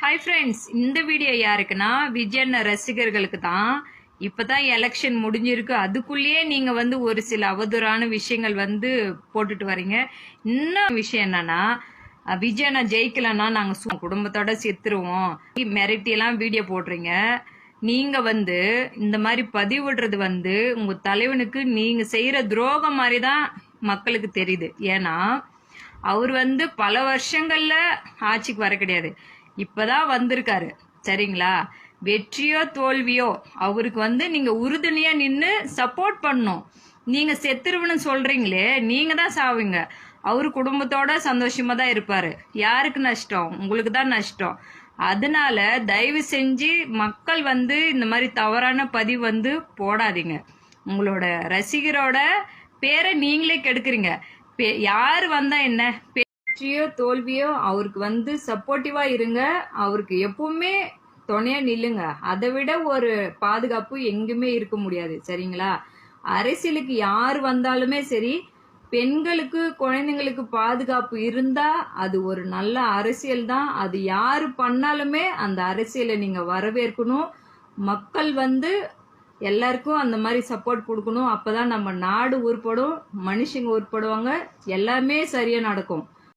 Hi friends, இந்த video யாருக்குன்னா விஜயன் ரசிகர்களுக்கு தான். இப்பதான் எலெக்ஷன் முடிஞ்சிருக்கு, அதுக்குள்ளேயே நீங்க ஒரு சில அவதூறான விஷயங்கள் போட்டுட்டு வரீங்க. இன்னும் விஷயம் என்னன்னா, விஜயனை ஜெயிக்கலன்னா நாங்க குடும்பத்தோட செத்துருவோம் மிரட்டி எல்லாம் வீடியோ போடுறீங்க. நீங்க இந்த மாதிரி பதிவிடுறது உங்க தலைவனுக்கு நீங்க செய்யற துரோகம் மாதிரி தான் மக்களுக்கு தெரியுது. ஏன்னா அவர் பல வருஷங்கள்ல ஆட்சிக்கு வர கிடையாது, இப்பதான் வந்திருக்காரு. சரிங்களா? வெற்றியோ தோல்வியோ அவருக்கு நீங்க உறுதுணையா நின்று சப்போர்ட் பண்ணும். நீங்க செத்துருவன்னு சொல்றீங்களே, நீங்க தான் சாவீங்க. அவரு குடும்பத்தோட சந்தோஷமா தான் இருப்பாரு. யாருக்கு நஷ்டம்? உங்களுக்கு தான் நஷ்டம். அதனால தயவு செஞ்சு மக்கள் இந்த மாதிரி தவறான பதிவு போடாதீங்க. உங்களோட ரசிகரோட பேரை நீங்களே கெடுக்குறீங்க. யாரு வந்தா என்ன, வெற்றியோ தோல்வியோ அவருக்கு சப்போர்ட்டிவா இருங்க. அவருக்கு எப்பவுமே துணையா நில்லுங்க. அதை விட ஒரு பாதுகாப்பு எங்குமே இருக்க முடியாது. சரிங்களா? அரசியலுக்கு யார் வந்தாலுமே சரி, பெண்களுக்கு குழந்தைங்களுக்கு பாதுகாப்பு இருந்தா அது ஒரு நல்ல அரசியல் தான். அது யாரு பண்ணாலுமே அந்த அரசியலை நீங்க வரவேற்கணும். மக்கள் எல்லாருக்கும் அந்த மாதிரி சப்போர்ட் கொடுக்கணும். அப்பதான் நம்ம நாடு உருப்படும், மனுஷங்க உருப்படுவாங்க, எல்லாமே சரியா நடக்கும்.